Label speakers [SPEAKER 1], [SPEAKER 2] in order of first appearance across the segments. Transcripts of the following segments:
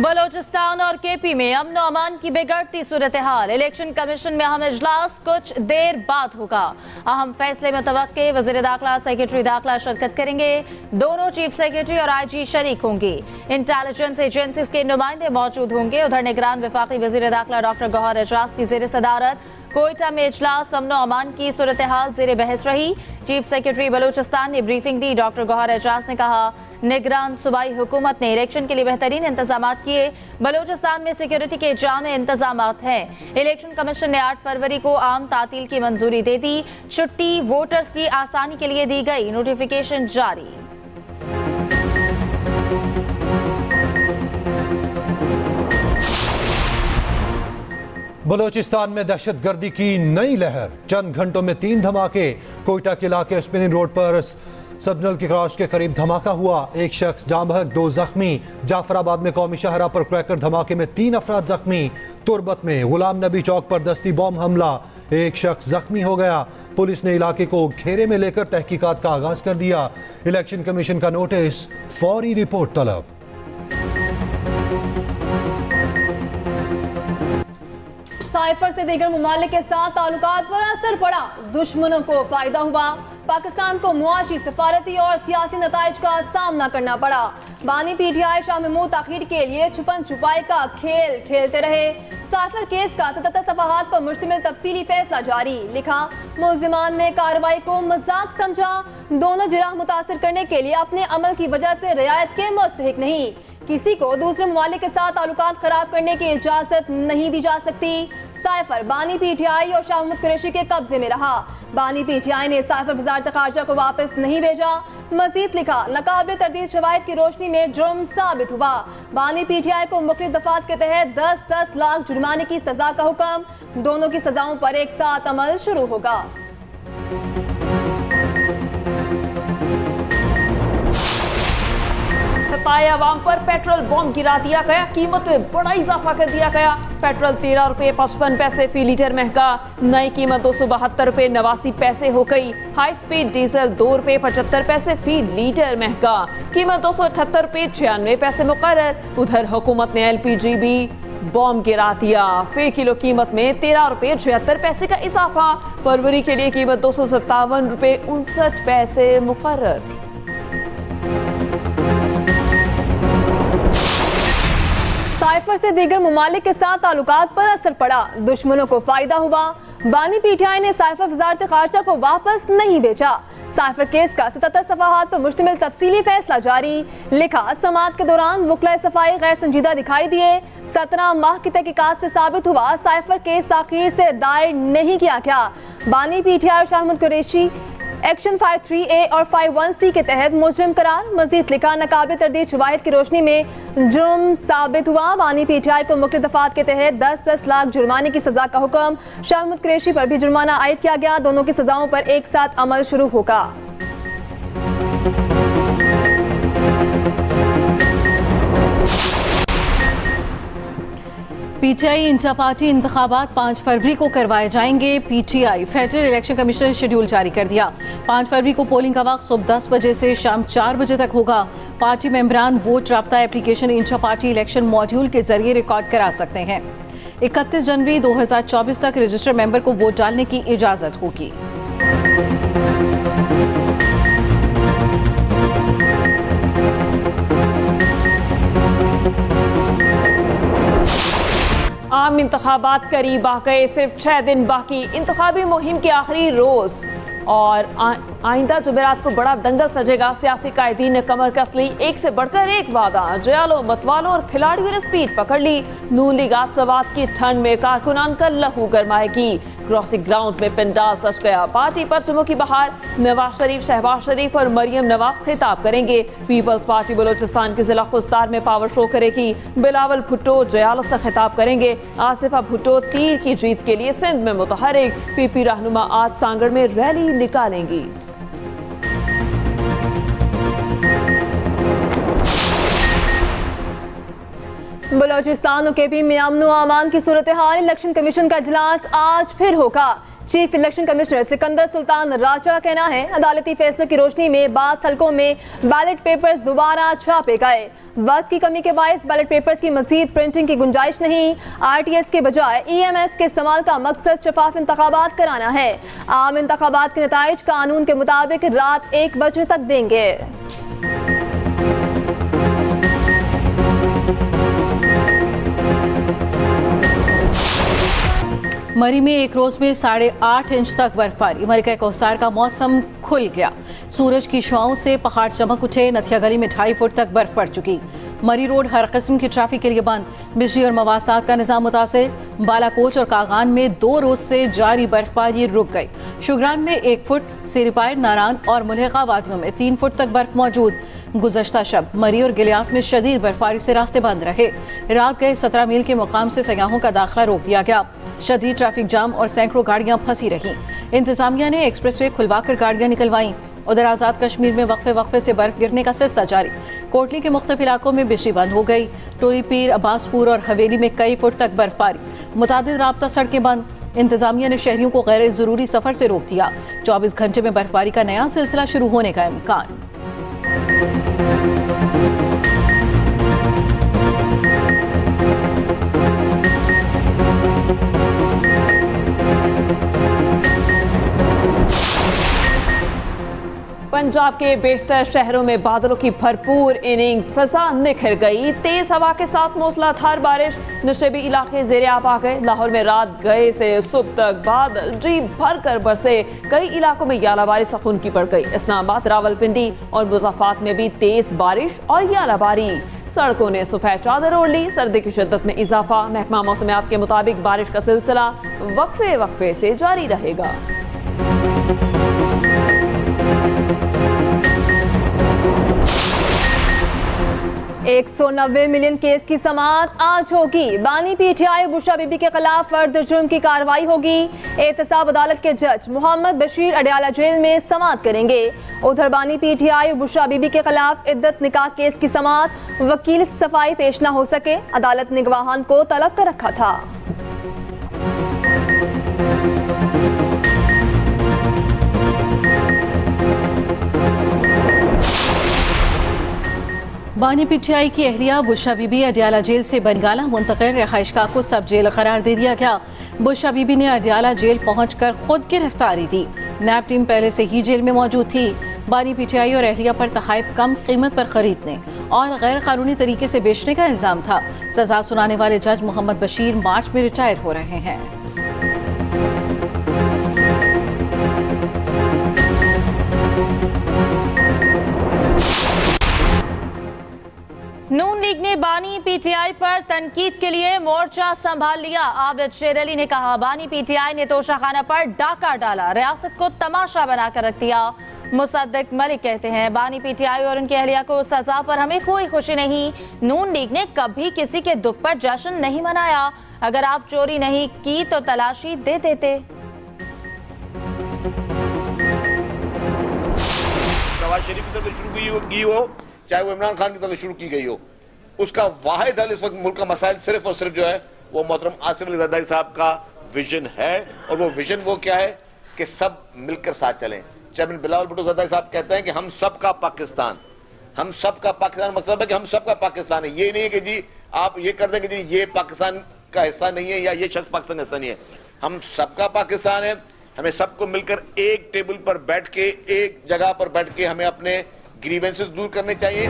[SPEAKER 1] बलोचिस्तान और केपी में अमन और अमान की बिगड़ती सूरत हाल। इलेक्शन कमीशन में अहम इजलास कुछ देर बाद होगा। अहम फैसले मुतवक्के। वज़ीर दाखिला, सेक्रेटरी दाखिला शिरकत करेंगे। दोनों चीफ सेक्रेटरी और IG शरीक होंगी। इंटेलिजेंस एजेंसीज के नुमाइंदे मौजूद होंगे। उधर निगरान वफाकी वज़ीर दाखिला डॉक्टर गौहर एजाज की ज़ेर सदारत कोयटा में इजलास अमन और अमान की सूरत हाल ज़ेर बहस रही। चीफ सेक्रेटरी बलूचिस्तान ने ब्रीफिंग दी। डॉक्टर गौहर एजाज ने कहा, निगरान सूबाई हुकूमत ने इलेक्शन के लिए बेहतरीन इंतजाम किए। बलूचिस्तान में सिक्योरिटी के जामे इंतजाम हैं। इलेक्शन कमीशन ने 8 फरवरी को आम तातील की मंजूरी दे दी। छुट्टी वोटर्स की आसानी के लिए दी गई। नोटिफिकेशन जारी।
[SPEAKER 2] बलोचिस्तान में दहशतगर्दी की नई लहर। चंद घंटों में 3 धमाके। कोयटा के इलाके स्पिनिंग रोड पर सबनल के क्रॉस के करीब धमाका हुआ। 1 शख्स जाँ बहक, 2 जख्मी। जाफराबाद में कौमी शाहरा पर क्रैकर धमाके में 3 अफराद जख्मी। तुरबत में गुलाम नबी चौक पर दस्ती बॉम्ब हमला, 1 शख्स जख्मी हो गया। पुलिस ने इलाके को घेरे में लेकर तहकीकात का आगाज कर दिया। इलेक्शन कमीशन का नोटिस, फौरी रिपोर्ट तलब।
[SPEAKER 3] साइफर से दीगर ममालिक के साथ ताल्लुकात पर असर पड़ा। दुश्मनों को फायदा हुआ। पाकिस्तान को मुआशी, सफारती और सियासी नताइज का सामना करना पड़ा। बानी PTI शाह महमूद ताखीर के लिए छुपन छुपाई का खेल खेलते रहे। साइफर केस का 77 सफहात पर मुश्तमिल तफसीली फैसला जारी। लिखा, मुल्जिमान ने कार्रवाई को मजाक समझा। दोनों जिराह मुतासर करने के लिए अपने अमल की वजह से रियायत के मुस्तहिक नहीं। किसी को दूसरे ममालिक के साथ ताल्लुकात खराब करने की इजाजत नहीं दी जा सकती। साइफर बानी PTI और शाह महमूद कुरैशी के कब्जे में रहा। बानी PTI ने साइफर वज़ारत ख़ारजा को वापस नहीं भेजा। मजीद लिखा, नाकाबिल तरदीद शवाहिद की रोशनी में जुर्म साबित हुआ। बानी PTI को मुख्तलिफ दफात के तहत 10-10 लाख जुर्माने की सजा का हुक्म। दोनों की सजाओं पर एक साथ अमल शुरू होगा।
[SPEAKER 4] आवाम पर पेट्रोल बम गिरा दिया गया। कीमत में बड़ा इजाफा कर दिया गया। पेट्रोल 13 रुपए 55 पैसे फी लीटर महंगा। नई कीमत 272 रुपए 89 पैसे हो गई। हाई स्पीड डीजल 2 रुपए 75 पैसे फी लीटर महंगा। कीमत 278 रुपए 96 पैसे मुकर्रर। उधर हुकूमत ने LPG भी बम गिरा दिया। फी किलो कीमत में 13 रुपए 76 पैसे का इजाफा। फरवरी के लिए कीमत 257 रुपए 59 पैसे मुकर्रर।
[SPEAKER 3] साइफर से दीगर ममालिक के साथ ताल्लुकात पर असर पड़ा। दुश्मनों को फायदा हुआ। बानी PTI ने साइफर वज़ारत ख़ारजा को वापस नहीं भेजा। साइफर केस का 77 सफहात पर मुश्तमिल तफसीली फैसला जारी। लिखा, समाअत के दौरान वकला सफाई गैर संजीदा दिखाई दिए। 17 माह की तहकीकात से साबित हुआ साइफर केस ताखीर से दायर नहीं किया गया। बानी PTI और शाह महमूद कुरैशी एक्शन 53A और 51C के तहत मुजरिम करार। मजीद लिखा, नाकाबिल तरदीद शवाहिद की रोशनी में जुर्म साबित हुआ। बानी PTI को मुख्तलिफ दफात के तहत 10-10 लाख जुर्माने की सजा का हुक्म। शाह महमूद कुरैशी पर भी जुर्माना आयद किया गया। दोनों की सजाओं पर एक साथ अमल शुरू होगा।
[SPEAKER 5] PTI इंचा पार्टी इंतखाबात 5 फरवरी को करवाए जाएंगे। PTI फेडरल इलेक्शन कमीशन ने शेड्यूल जारी कर दिया। 5 फरवरी को पोलिंग का वक्त सुबह 10 बजे से शाम 4 बजे तक होगा। पार्टी मेंबरान वोट राब्ता एप्लीकेशन इंचा पार्टी इलेक्शन मॉड्यूल के जरिए रिकॉर्ड करा सकते हैं। 31 जनवरी 2024 तक रजिस्टर्ड मेंबर को वोट डालने की इजाजत होगी।
[SPEAKER 4] आम इंतखाबात करीब आ गए। सिर्फ 6 दिन बाकी। इंतखाबी मुहिम के आखिरी रोज और आइंदा जुमेरात को बड़ा दंगल सजेगा। सियासी कायदीन ने कमर कस ली। एक से बढ़कर एक वादा। जयालो, मतवालों और खिलाड़ियों ने स्पीड पकड़ ली। नून लीग सवात की ठंड में कारकुनान का लहू गरमाएगी। क्रॉसिंग ग्राउंड में पंडाल सज गया। पार्टी परचमों की बहार। नवाज शरीफ, शहबाज शरीफ और मरियम नवाज खिताब करेंगे। पीपल्स पार्टी बलोचिस्तान के जिला खुस्तार में पावर शो करेगी। बिलावल भुट्टो जयालो से खिताब करेंगे। आसिफा भुट्टो तीर की जीत के लिए सिंध में मुतहरिक। PP रहनुमा आज सांगड़ में रैली निकालेंगी। बलोचिस्तान और KP में अमन और अमान की सूरत हाल। इलेक्शन कमीशन का इजलास आज फिर होगा।
[SPEAKER 3] Chief election commissioner Sikandar Sultan Raja का कहना है अदालती फैसलों की रोशनी में 22 हलकों में बैलेट पेपर्स दोबारा छापे गए। वक्त की कमी के बायस बैलेट पेपर्स की मजीद प्रिंटिंग की गुंजाइश नहीं। RTS के बजाय EMS के इस्तेमाल का मकसद शफाफ इंतखाबात कराना है। आम इंतखाबात के नताइज कानून के मुताबिक रात 1 बजे तक देंगे।
[SPEAKER 5] मरी में एक रोज में 8.5 इंच तक बर्फबारी। मलिका कौसार का मौसम खुल गया। सूरज की शुआओं से पहाड़ चमक उठे। नथिया गली में 2.5 फुट तक बर्फ पड़ चुकी। मरी रोड हर किस्म की ट्रैफिक के लिए बंद। बिजली और मवासलात का निजाम मुतासिर। बालाकोट और कागान में 2 रोज से जारी बर्फबारी रुक गई। शुगरान में 1 फुट, सिरपायर, नारान और मुल्हिका वादियों में 3 फुट तक बर्फ मौजूद। गुज़श्ता शब मरी और गिलियात में शदीद बर्फबारी से रास्ते बंद रहे। रात गए 17 मील के मुकाम से सयाहों का दाखिला रोक दिया गया। शदीद ट्रैफिक जाम और सैकड़ों गाड़ियां फंसी रहीं। इंतजामिया ने एक्सप्रेसवे खुलवाकर गाड़ियां निकलवाईं। उधर आज़ाद कश्मीर में वक्फे से बर्फ गिरने का सिलसिला जारी। कोटली के मुख्तलिफ इलाकों में बिजली बंद हो गई। टोई पीर, अब्बासपुर और हवेली में कई फुट तक बर्फबारी। मुतादिद राब्ता सड़कें बंद। इंतजामिया ने शहरियों को गैर जरूरी सफर से रोक दिया। 24 घंटे में बर्फबारी का नया सिलसिला शुरू होने का इम्कान।
[SPEAKER 4] पंजाब के बेशतर शहरों में बादलों की भरपूर इनिंग, फिजा निखर गई। तेज हवा के साथ मूसलाधार बारिश। नशेबी इलाके ज़ेरे आब आ गए। लाहौर में रात गए से सुबह तक बादल जी भर कर बरसे। कई इलाकों में यालाबारी सखून की पड़ गई। इस्लामाबाद, रावलपिंडी और मुज़फ्फराबाद में भी तेज बारिश और यालाबारी। सड़कों ने सफेद चादर ओढ़ ली। सर्दी की शिद्दत में इजाफा। महकमा मौसमियात के मुताबिक बारिश का सिलसिला वक्फे से जारी रहेगा।
[SPEAKER 3] 190 मिलियन केस की समाअत आज होगी। बानी PTI बुशरा बीबी के खिलाफ फर्द जुर्म की कार्रवाई होगी। एहतसाब अदालत के जज मोहम्मद बशीर अडयाला जेल में समाअत करेंगे। उधर बानी PTI बुशरा बीबी के खिलाफ इद्दत निकाह केस की समाअत। वकील सफाई पेश न हो सके। अदालत ने गवाहान को तलब कर रखा था।
[SPEAKER 5] बानी PTI की अहलिया बुशरा बीबी अडयाला जेल से बनगाला मुंतकिल। रहायशगाह को सब जेल करार दे दिया गया। बुशरा बीबी ने अडयाला जेल पहुंचकर खुद गिरफ्तारी दी। नैब टीम पहले से ही जेल में मौजूद थी। बानी PTI और अहलिया पर तहाइफ कम कीमत पर खरीदने और गैर कानूनी तरीके से बेचने का इल्जाम था। सजा सुनाने वाले जज मोहम्मद बशीर मार्च में रिटायर हो रहे हैं।
[SPEAKER 1] नून लीग ने बानी PTI पर तनकीद के लिए मोर्चा संभाल लिया। आबिद शेर अली ने कहा, बानी PTI ने तोशाखाना पर डाका डाला, रियासत को तमाशा बनाकर रख दिया। मुसद्दिक मलिक कहते हैं, बानी PTI और उनकी अहलिया को सजा पर हमें कोई खुशी नहीं। नून लीग ने कभी किसी के दुख पर जश्न नहीं मनाया। अगर आप चोरी नहीं की तो तलाशी दे देते।
[SPEAKER 6] नवाज शरीफ की तरफ शुरू की हो चाहे वो इमरान खान की तरफ शुरू की गई हो, उसका वाहिद हल इस वक्त मुल्क का मसाइल सिर्फ और सिर्फ जो है वो मोहतरम आसिफ अली जरदारी साहब का विजन है। और वो विजन वो क्या है कि सब मिलकर साथ चलें। चेयरमैन बिलावल भुट्टो जरदारी साहब कहते हैं कि हम सबका पाकिस्तान, हम सबका पाकिस्तान, मतलब है कि हम सबका पाकिस्तान है। ये नहीं है कि जी आप ये कर दें कि जी ये पाकिस्तान का हिस्सा नहीं है या ये शख्स पाकिस्तान का हिस्सा नहीं है। हम सबका पाकिस्तान है। हमें सबको मिलकर एक टेबल पर बैठ के, एक जगह पर बैठ के हमें अपने ग्रीवेंसेस दूर करने चाहिए।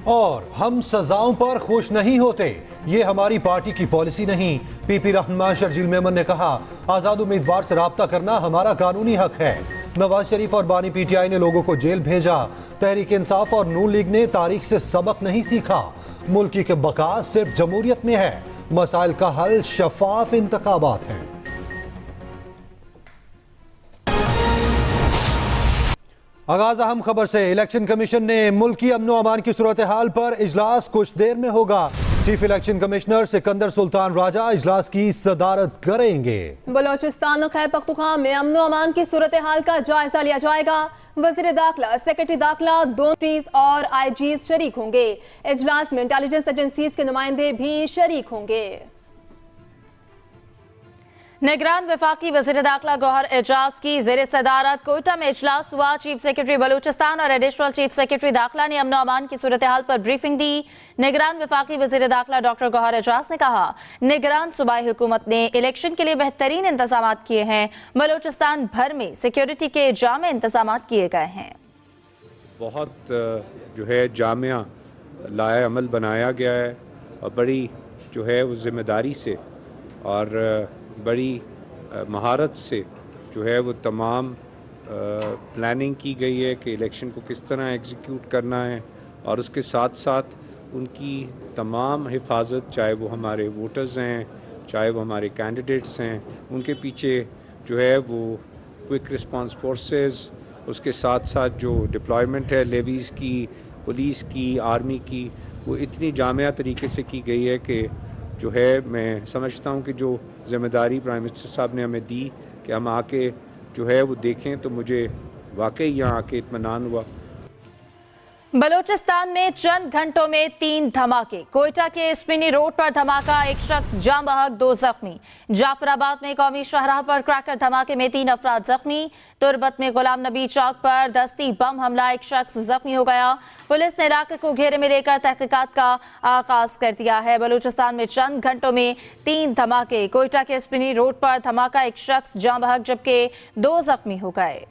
[SPEAKER 2] और हम सजाओं पर खुश नहीं होते, ये हमारी पार्टी की पॉलिसी नहीं। PP रहनुमा शर्जील मेमन ने कहा, आजाद उम्मीदवार से राब्ता करना हमारा कानूनी हक है। नवाज शरीफ और बानी PTI ने लोगों को जेल भेजा। तहरीक इंसाफ और नून लीग ने तारीख से सबक नहीं सीखा। मुल्क की बका सिर्फ जमहूरियत में है। मसाइल का हल शफाफ इंतखाबात हैं। आगाज अहम खबर से। इलेक्शन कमीशन ने मुल्की अमन व अमान की सूरत हाल पर इजलास कुछ देर में होगा। Chief election commissioner Sikandar Sultan Raja इजलास की सदारत करेंगे।
[SPEAKER 3] बलोचिस्तान और खैबर पख्तूनख्वा में अमन व अमान की सूरत हाल का जायजा लिया जाएगा। वज़ीर दाखिला, सेक्रेटरी दाखिला, दोनों और IG शरीक होंगे। इजलास में इंटेलिजेंस एजेंसीज के नुमाइंदे भी शरीक होंगे।
[SPEAKER 1] निगरान वफाकी वज़ीर दाखिला गौहर एजाज की ज़ेर सदारत कोयटा में इजलास हुआ। चीफ सेक्रेटरी बलूचिस्तान और एडिशनल चीफ सेक्रेटरी दाखिला ने अमन अमान की सूरत हाल पर ब्रीफिंग दी। निगरान वफाकी वज़ीर दाखिला डॉक्टर गौहर एजाज ने कहा, निगरान सूबाई हुकूमत ने इलेक्शन के लिए बेहतरीन इंतजाम किए हैं। बलूचिस्तान भर में सिक्योरिटी के जामे इंतजाम किए गए हैं।
[SPEAKER 7] बहुत जो है जामिया लाए अमल बनाया गया है और बड़ी जो है वो ज़िम्मेदारी से और बड़ी महारत से जो है वो तमाम प्लानिंग की गई है कि इलेक्शन को किस तरह एग्जीक्यूट करना है और उसके साथ साथ उनकी तमाम हिफाजत, चाहे वो हमारे वोटर्स हैं, चाहे वो हमारे कैंडिडेट्स हैं, उनके पीछे जो है वो क्विक रिस्पांस फोर्सेस, उसके साथ साथ जो डिप्लॉयमेंट है लेवीज़ की, पुलिस की, आर्मी की, वो इतनी जामिया तरीके से की गई है कि जो है मैं समझता हूँ कि जो ज़िम्मेदारी प्राइम मिनिस्टर साहब ने हमें दी कि हम आके जो है वो देखें, तो मुझे वाकई यहाँ आके इत्मीनान हुआ।
[SPEAKER 1] बलूचिस्तान में चंद घंटों में 3 धमाके। कोयटा के स्पिनी रोड पर धमाका, 1 शख्स जाम बहक, 2 जख्मी। जाफराबाद में कौमी शाहराह पर क्रैकर धमाके में 3 अफराद जख्मी। तुरबत में गुलाम नबी चौक पर दस्ती बम हमला, 1 शख्स जख्मी हो गया। पुलिस ने इलाके को घेरे में लेकर तहकीकात का आगाज कर दिया है। बलूचिस्तान में चंद घंटों में 3 धमाके। कोयटा के स्पिनी रोड पर धमाका, 1 शख्स जाम बहक जबकि 2 जख्मी हो गए।